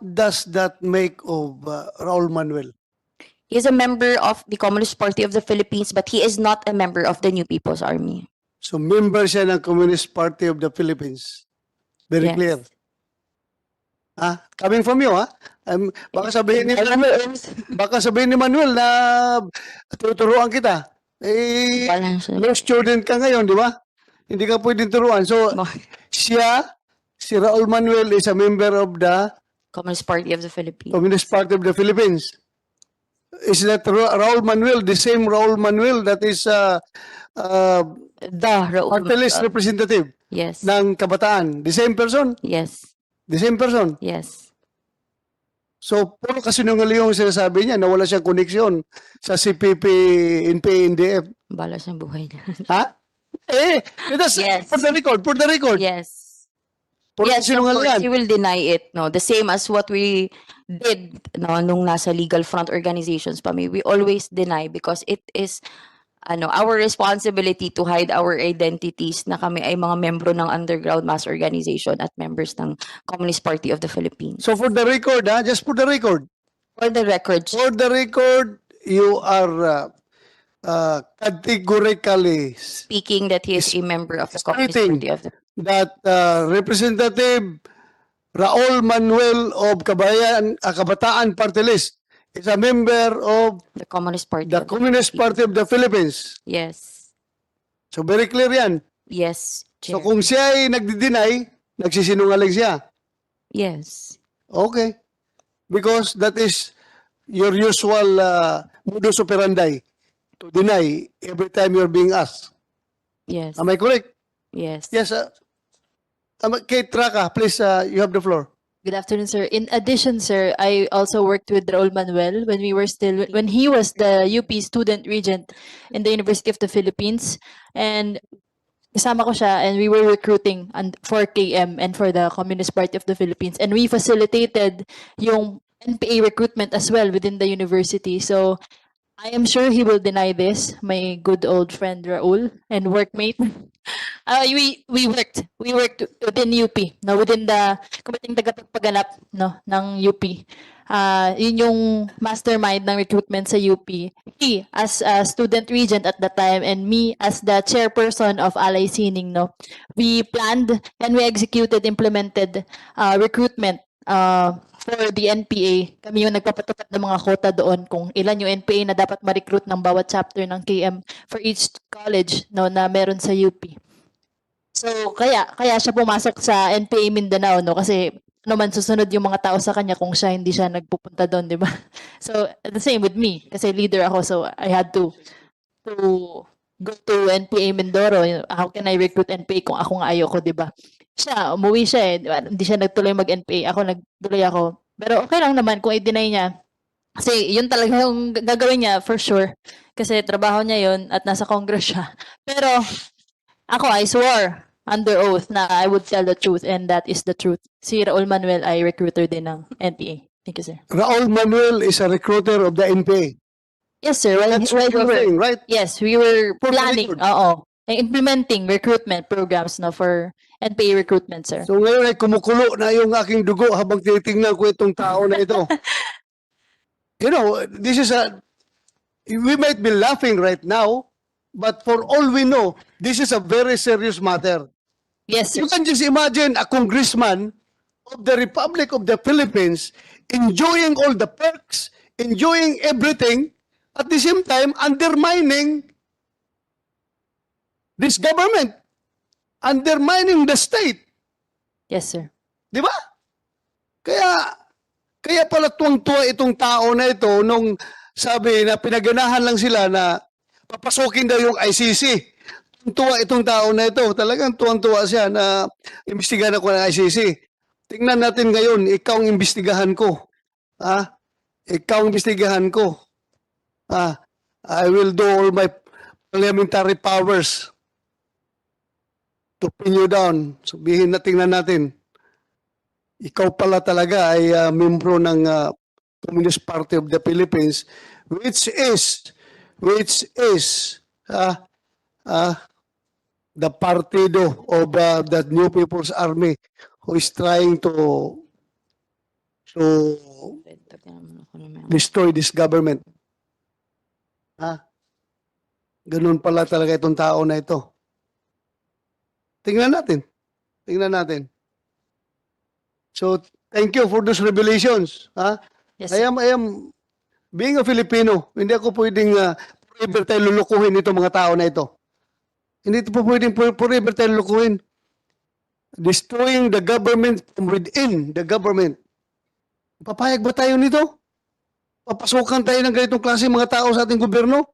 does that make of Raul Manuel? He is a member of the Communist Party of the Philippines, but he is not a member of the New People's Army. So, member siya ng Communist Party of the Philippines. Very Yes. clear. Coming from you, baka sabihin ni Manuel na tuturuan kita. Wala siya. Law student ka ngayon, di ba? Hindi ka pwedeng turuan. So, si Raul Manuel is a member of the Communist Party of the Philippines. Communist Party of the Philippines. Is that Raul Manuel, the same Raul Manuel that is The Raul. party list representative Yes. ng kabataan? The same person? Yes. The same person? Yes. So, puro kasinungaling yung sinasabi niya na wala siyang koneksyon sa CPP, NPA, NDF. Bala sa buhay niya. Ha? That's Yes. for the record. Yes. Puro Yes, of kasinungaling course, yan. he will deny it. No, the same as what we did no nung nasa legal front organizations pa we always deny because it is our responsibility to hide our identities na kami ay mga membro ng underground mass organization at members ng Communist Party of the Philippines. So for the record, just for the record, For the record, for the record, you are categorically speaking that he is a member of the Communist Stating Party of the that Representative Raul Manuel of Kabataan Party List is a member of Communist Party. the of the Communist Party of the Philippines. Yes. So very clear yan. Yes, So Chair. kung siya ay nagdi-deny, nagsisinungaling siya. Yes. Okay. Because that is your usual modus operandi to deny every time you're being asked. Yes. Am I correct? Yes. Yes. Kate Traka, please, you have the floor. Good afternoon, sir. In addition, sir, I also worked with Raul Manuel when he was the UP student regent in the University of the Philippines. And kasama ko siya and we were recruiting for KM and for the Communist Party of the Philippines. And we facilitated yung NPA recruitment as well within the university. So I am sure he will deny this, my good old friend Raul and workmate. We worked within UP, no, within the Committee Tagapagpanganap, no, ng UP. Yun yung mastermind ng recruitment sa UP. He as a student regent at the time and me as the chairperson of Alay Sining, no. We planned and we implemented recruitment for the NPA. Kami yung nagpapatupad ng mga quota doon kung ilan yung NPA na dapat ma-recruit ng bawat chapter ng KM for each college, no, na meron sa UP. So kaya siya pumasok sa NPA Mindanao, no, kasi naman susunod yung mga tao sa kanya kung hindi siya nagpupunta doon, di ba? So the same with me kasi leader ako, so I had to go to NPA Mindoro. How can I recruit NPA kung ako nga ayoko, di ba? Umuwi siya eh. Di ba? Hindi siya nagtuloy mag-NPA. Nagtuloy ako. Pero okay lang naman kung i-deny niya. Kasi yun talaga yung gagawin niya for sure. Kasi trabaho niya yun at nasa Congress siya. Pero ako, I swore under oath na I would tell the truth and that is the truth. Si Raul Manuel ay recruiter din ng NPA. Thank you, sir. Raul Manuel is a recruiter of the NPA. Yes, sir. That's what you're saying, right? Yes, we were For the planning, record. implementing recruitment programs no for NPA recruitment, sir. So ngayon ay kumukulo na yung aking dugo habang tinitingnan ko itong tao na ito. You know, we might be laughing right now, but for all we know, this is a very serious matter. Yes, sir. You can just imagine a congressman of the Republic of the Philippines enjoying all the perks, enjoying everything, at the same time undermining this government, undermining the state. Yes, sir. Di ba? Kaya pala tuwang-tuwa itong tao na ito nung sabi na pinaganahan lang sila na papasukin daw yung ICC. Tuwa itong tao na ito. Talagang tuwang-tuwa siya na imbestigahan ako ng ICC. Tingnan natin ngayon, ikaw ang imbestigahan ko. Ikaw ang imbestigahan ko. I will do all my parliamentary powers to pin you down. Sabihin na, tingnan natin. Ikaw pala talaga ay membro ng Communist Party of the Philippines, which is the partido of the New People's Army who is trying to destroy this government. Ganun pala talaga itong tao na ito. Tingnan natin. So, thank you for those revelations. Yes, I sir. am being a Filipino, hindi ako pwedeng forever tayo lulukuhin itong mga tao na ito. Hindi ito po pwedeng forever tayo lulukuhin. Destroying the government from within the government. Papayag ba tayo nito? Papasukan tayo ng ganitong klase mga tao sa ating gobyerno?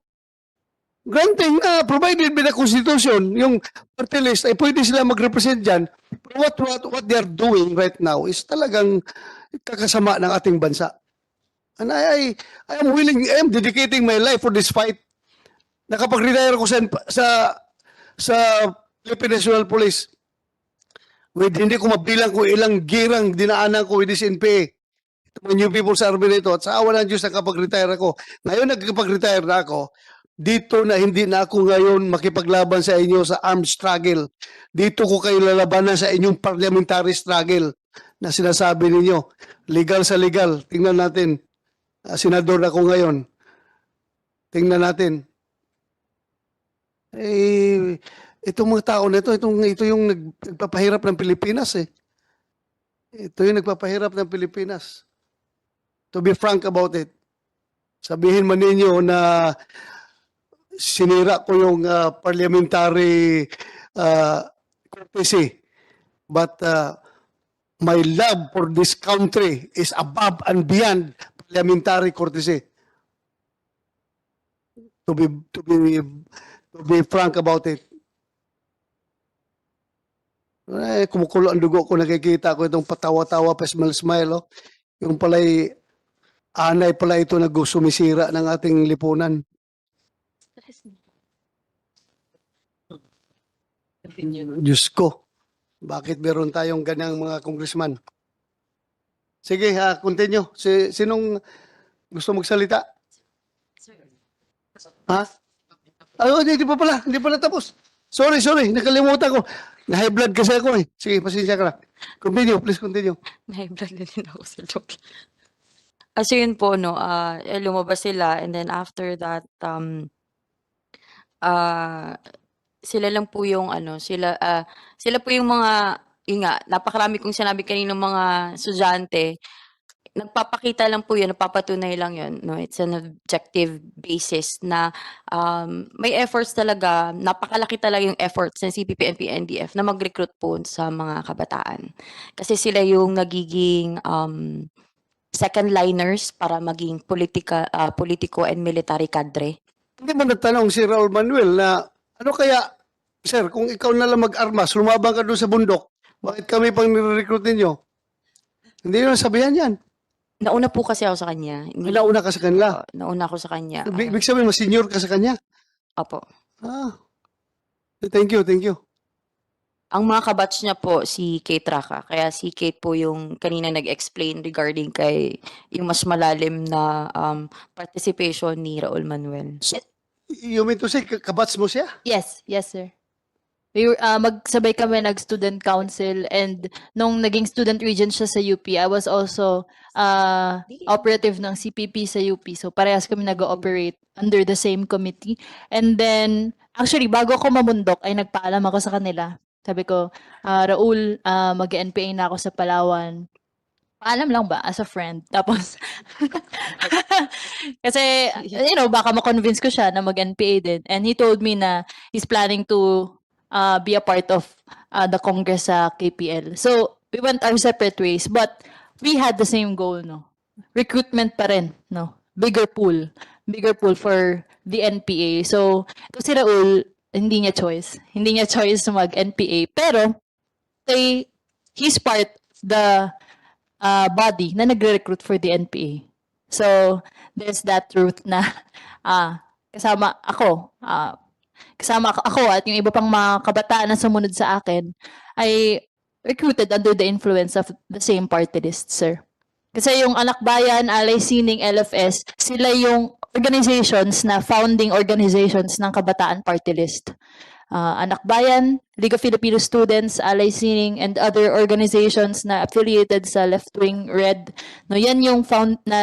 Granting na provided by the Constitution, yung party list ay pwede sila mag-represent dyan. What they are doing right now is talagang kakasama ng ating bansa. And I am willing, I am dedicating my life for this fight. Nakapag-retire ako sa Philippine National Police. Hindi ko mabilang kung ilang girang dinaanan ko with this NPA. Ito mga new people sa army nito. At sa awa ng Diyos, nakapag-retire ako. Ngayon, nagkapag-retire na ako. Dito na hindi na ako ngayon makipaglaban sa inyo sa armed struggle. Dito ko kayo lalabanan sa inyong parliamentary struggle na sinasabi ninyo. Legal sa legal. Tingnan natin. Senador ako ngayon. Tingnan natin. Itong mga tao na ito yung nagpapahirap ng Pilipinas eh. Ito yung nagpapahirap ng Pilipinas. To be frank about it. Sabihin man ninyo na sinira ko yung parliamentary courtesy. But my love for this country is above and beyond parliamentary courtesy. To be frank about it. Kumukulo ang dugo ko, nakikita ko itong patawa-tawa, smile. Oh. Yung pala'y, anay pala ito nagsumisira ng ating lipunan. Diyos ko, bakit meron tayong ganyang mga congressman? Sige, continue. Sinong gusto magsalita? Ha? Hindi pa pala tapos. Sorry, nakalimutan ko. Na-high blood kasi ako eh. Sige, pasensya ka na. Please continue. Nai-vlog na din ako sa joke. So yun po, no, lumabas sila and then after that, sila lang po yung sila po yung mga, yun nga, napakarami kong sinabi kaninang mga estudyante, nagpapakita lang po yun, nagpapatunay lang yun, no, it's an objective basis na may efforts talaga, napakalaki talaga yung efforts ng CPP, NP, NDF na mag-recruit po sa mga kabataan. Kasi sila yung nagiging second liners para maging politiko and military cadre. Hindi mo nagtanong si Raul Manuel na ano kaya, sir, kung ikaw na lang mag-armas, lumabang ka doon sa bundok, bakit kami pang nire-recruit ninyo? Hindi nyo nasabihan yan. Nauna po kasi ako sa kanya. Nauna ka sa kanila. Nauna ako sa kanya. Ibig sabihin, mas senior ka sa kanya. Opo. Thank you. Ang mga kabatch niya po, si Kate Raka. Kaya si Kate po yung kanina nag-explain regarding kay yung mas malalim na participation ni Raul Manuel. You mean to say, kabats mo siya? Yes, sir. We were, magsabay kami nag-student council, and nung naging student regent siya sa UP, I was also operative ng CPP sa UP. So parehas kami nag-ooperate under the same committee. And then, actually, bago ako mamundok, ay nagpaalam ako sa kanila. Sabi ko, Raul, mag-NPA na ako sa Palawan. Paalam lang ba? As a friend. Tapos, kasi, baka ma-convince ko siya na mag-NPA din. And he told me na he's planning to be a part of the Congress sa KPL. So, we went our separate ways, but we had the same goal, no? Recruitment pa rin, no? Bigger pool for the NPA. So, ito si Raul, hindi niya choice mag-NPA. Pero, he's part of the body na nagre-recruit for the NPA. So, there's that truth na kasama ako at yung iba pang mga kabataan na sumunod sa akin ay recruited under the influence of the same party list, sir. Kasi yung Anak Bayan, Alay Sining, LFS, sila yung organizations na founding organizations ng Kabataan Party List. Anak Bayan, League of Filipino Students, Alay Sining, and other organizations na affiliated sa left-wing red. No, yan yung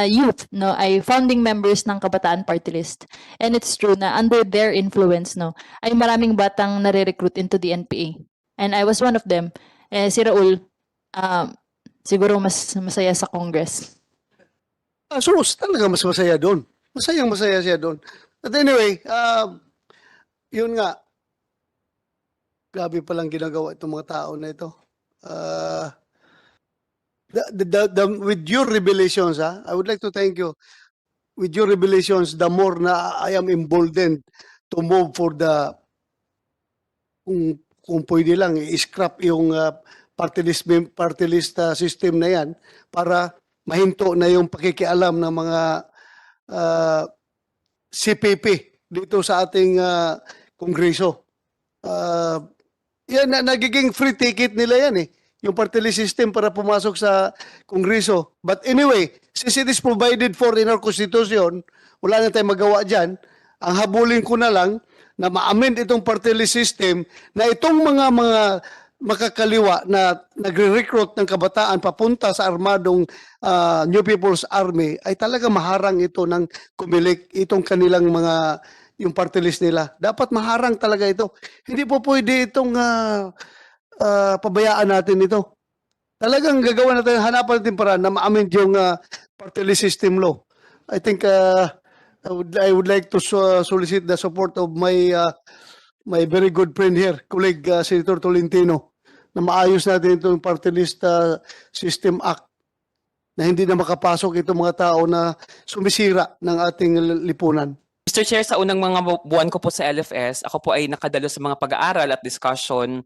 youth, no, ay founding members ng Kabataan Party List. And it's true na under their influence, no, ay maraming batang nare-recruit into the NPA. And I was one of them. Si Raul, siguro mas masaya sa Congress. So, talaga mas masaya doon. Masaya siya doon. But anyway, yun nga, grabe palang ginagawa itong mga tao na ito. With your revelations, I would like to thank you. With your revelations, the more na I am emboldened to move for the kung pwede lang i-scrap yung party list system na yan para mahinto na yung pakikialam ng mga CPP dito sa ating kongreso. Yan, nagiging free ticket nila yan yung party list system para pumasok sa kongreso. But anyway, since it is provided for in our constitution, wala na tayong magawa dyan. Ang habulin ko na lang na ma-amend itong party list system na itong mga makakaliwa na nagre-recruit ng kabataan papunta sa armadong New People's Army ay talaga maharang ito ng kumilik itong kanilang yung party list nila. Dapat maharang talaga ito. Hindi po pwede itong pabayaan natin ito. Talagang gagawa natin, hanapan natin para na ma-amend yung party list system law. I think I would like to solicit the support of my very good friend here, colleague Senator Tolentino, na maayos natin itong party list system act na hindi na makapasok itong mga tao na sumisira ng ating lipunan. Mr. Chair, sa unang mga buwan ko po sa LFS, ako po ay nakadalo sa mga pag-aaral at discussion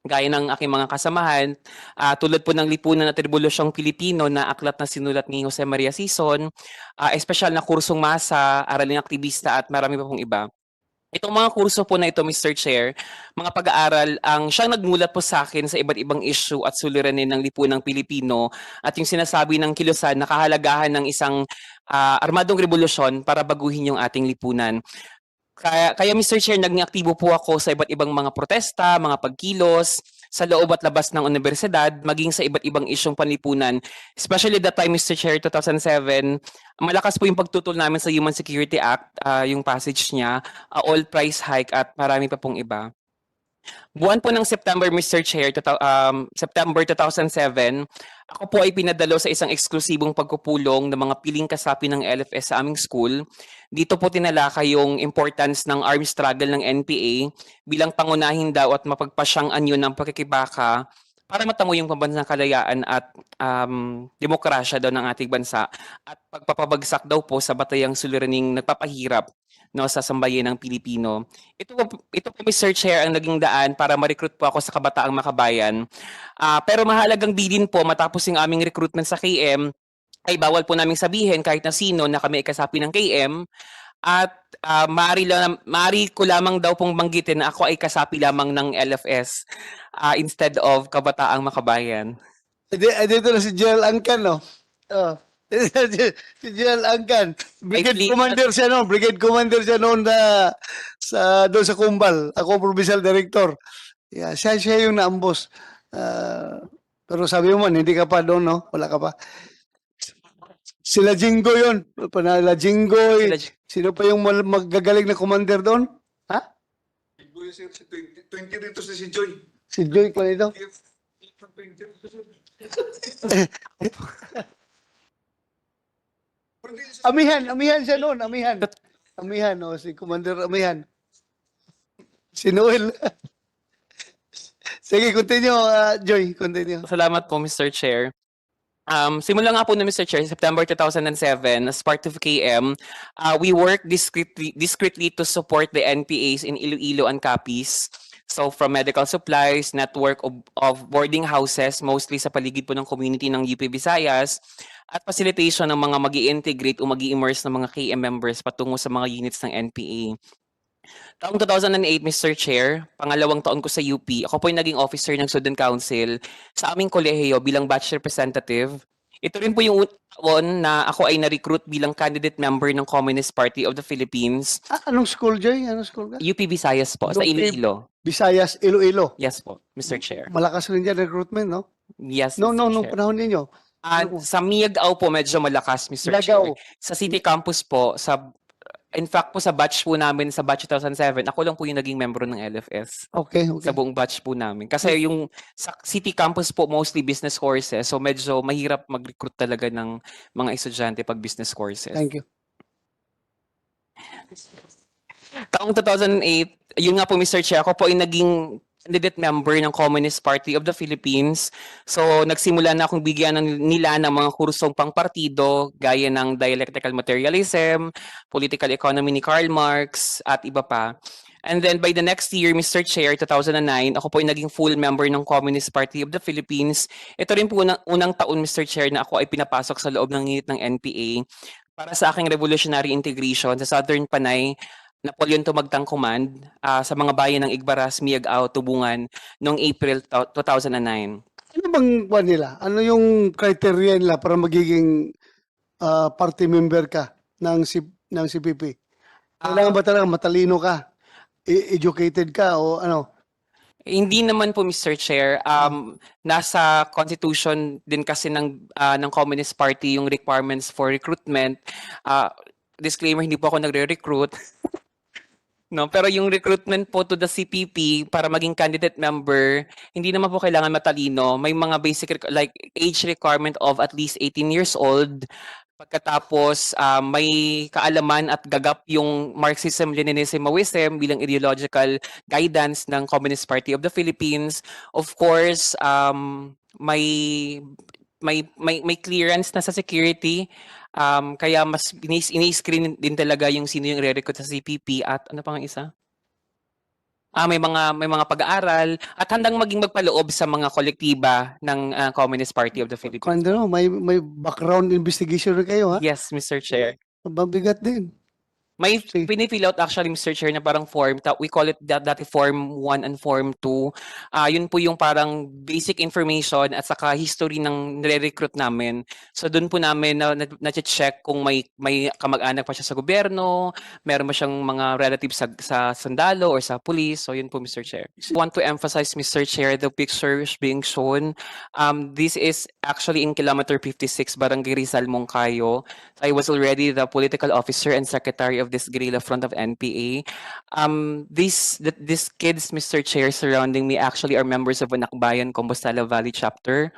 gaya ng aking mga kasamahan, tulad po ng Lipunan at Rebolusyong Pilipino na aklat na sinulat ni Jose Maria Sison, espesyal na kursong masa, araling aktivista at marami pa pong iba. Itong mga kurso po na ito, Mr. Chair, mga pag-aaral ang siyang nagmulat po sa akin sa iba't ibang issue at suliranin ng lipunang Pilipino at yung sinasabi ng kilusan na kahalagahan ng isang armadong revolusyon para baguhin yung ating lipunan. Kaya Mr. Chair, naging aktibo po ako sa iba't ibang mga protesta, mga pagkilos, sa loob at labas ng universidad, maging sa iba't ibang isyong panlipunan. Especially that time, Mr. Chair, 2007, malakas po yung pagtutol namin sa Human Security Act, yung passage niya, oil price hike at marami pa pong iba. Buwan po ng September, Mr. Chair, September 2007, ako po ay pinadalo sa isang eksklusibong pagpupulong ng mga piling kasapi ng LFS sa aming school. Dito po tinalakay yung importance ng armed struggle ng NPA bilang pangunahin daw at mapagpasyang anyo ng pakikibaka para matango yung pambansang kalayaan at demokrasya daw ng ating bansa at pagpapabagsak daw po sa batayang suliraning nagpapahirap sa sambayan ng Pilipino. Ito po, Mr. Chair, ang naging daan para ma-recruit po ako sa Kabataang Makabayan. Pero mahalagang bilin po matapos yung aming recruitment sa KM, ay bawal po naming sabihin kahit na sino na kami ay kasapi ng KM at maaari ko lamang daw pong banggitin na ako ay kasapi lamang ng LFS instead of Kabataang Makabayan. Dito na si Joel Angkan, no? Si Joel Angkan. Brigade Commander siya noon. Brigade Commander siya noon doon sa Kumbal. Ako, Provincial Director. Yeah, siya yung naambos. Pero sabi mo man, hindi ka pa doon, no? Wala ka pa. Sila Jingo yun. Panala Jingoy. Sino pa yung magagaling na commander doon? Ha? 20 dito si Joy. Si Joy pa nito? Amihan siya noon, Amihan, si Commander Amihan. Si Noel. Sige, continue, Joy, continue. Salamat po, Mr. Chair. Simula nga po na Mr. Chair, September 2007, as part of KM, we work discreetly to support the NPAs in Iloilo and Capiz. So from medical supplies, network of boarding houses, mostly sa paligid po ng community ng UP Visayas, at facilitation ng mga mag-i-integrate o mag-i-immerse ng mga KM members patungo sa mga units ng NPA. Taong 2008, Mr. Chair, pangalawang taon ko sa UP, ako po ay naging officer ng Student Council sa aming kolehiyo bilang batch representative. Ito rin po yung taon na ako ay na-recruit bilang candidate member ng Communist Party of the Philippines. Anong school, Joy? Anong school ka? UP Visayas po, sa Iloilo. Visayas, Iloilo. Yes po, Mr. Chair. Malakas rin dyan recruitment, no? Yes, No, Mr. nung Chair. panahon ninyo. Sa Miagao po medyo malakas, Mr. Miagao. Chair. Sa City Campus po, in fact po sa batch po namin, sa batch 2007, ako lang po yung naging membro ng LFS. Okay. Sa buong batch po namin. Kasi yung sa City Campus po, mostly business courses. So medyo mahirap mag-recruit talaga ng mga estudyante pag business courses. Thank you. Taong 2008, yun nga po Mr. Chair, ako po ay naging candidate member ng Communist Party of the Philippines. So nagsimula na akong bigyan nila ng mga kursong pangpartido gaya ng dialectical materialism, political economy ni Karl Marx at iba pa. And then by the next year, Mr. Chair, 2009, ako po ay naging full member ng Communist Party of the Philippines. Ito rin po unang taon, Mr. Chair, na ako ay pinapasok sa loob ng unit ng NPA para sa aking revolutionary integration sa Southern Panay, Napoleon Tumagtang Command sa mga bayan ng Igbaras, Miagao, Tubungan noong April 2009. Ano bang kuwan nila? Ano yung criteria nila para magiging party member ka ng CPP? Kailangan ba talaga matalino ka? Educated ka o ano? Hindi naman po, Mr. Chair. Nasa constitution din kasi ng Communist Party yung requirements for recruitment. Disclaimer, hindi po ako nagre-recruit. No, pero yung recruitment po to the CPP para maging candidate member, hindi naman po kailangan matalino. May mga basic like age requirement of at least 18 years old. Pagkatapos may kaalaman at gagap yung Marxism-Leninism Maoism bilang ideological guidance ng Communist Party of the Philippines. Of course, may clearance na sa security. Kaya mas ini-screen din talaga yung sino yung re-recruit sa CPP at ano pang isa? May mga pag-aaral at handang maging magpaloob sa mga kolektiba ng Communist Party of the Philippines. Kung may background investigation rin kayo, ha? Yes, Mr. Chair. Mabigat din. May Sige. pinifill out actually, Mr. Chair, na parang form. We call it dati Form 1 and Form 2. Yun po yung parang basic information at saka history ng nire-recruit namin. So doon po namin na-check kung may kamag-anak pa siya sa gobyerno, meron ba siyang mga relatives sa sundalo or sa police. So yun po, Mr. Chair. I want to emphasize, Mr. Chair, the pictures being shown. This is actually in Kilometer 56, Barangay Rizal, Moncayo. I was already the political officer and secretary of this guerrilla front of NPA. These kids, Mr. Chair, surrounding me actually are members of Anakbayan Compostela Valley chapter.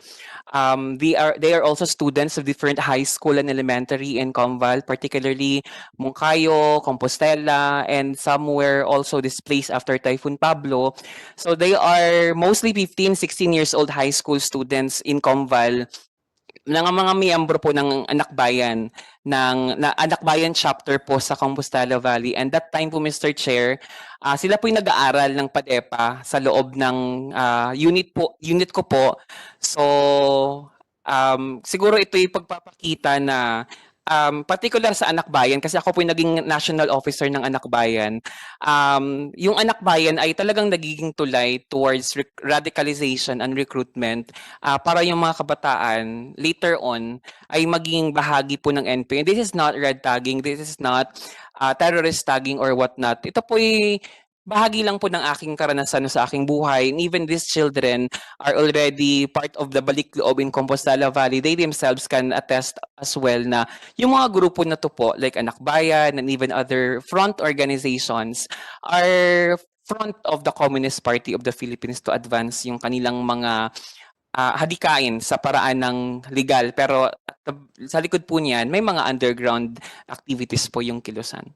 They are also students of different high school and elementary in Comval, particularly Moncayo, Compostela, and somewhere also displaced after Typhoon Pablo. So they are mostly 15, 16 years old high school students in Comval, mga miyembro po ng Anakbayan Anakbayan chapter po sa Compostela Valley. And that time po, Mr. Chair, sila po yung nag-aaral ng PADEPA sa loob ng unit ko po. So siguro ito yung pagpapakita na particular sa Anakbayan, kasi ako po yung naging national officer ng Anakbayan. Yung Anakbayan ay talagang nagiging tulay towards radicalization and recruitment para yung mga kabataan later on ay maging bahagi po ng NPA. This is not red tagging, this is not terrorist tagging or whatnot. Ito po ay bahagi lang po ng aking karanasan sa aking buhay. And even these children are already part of the Balik Loob in Compostela Valley. They themselves can attest as well na yung mga grupo na to po, like Anakbayan and even other front organizations, are front of the Communist Party of the Philippines to advance yung kanilang mga hadikain sa paraan ng legal. Pero sa likod po niyan, may mga underground activities po yung kilusan.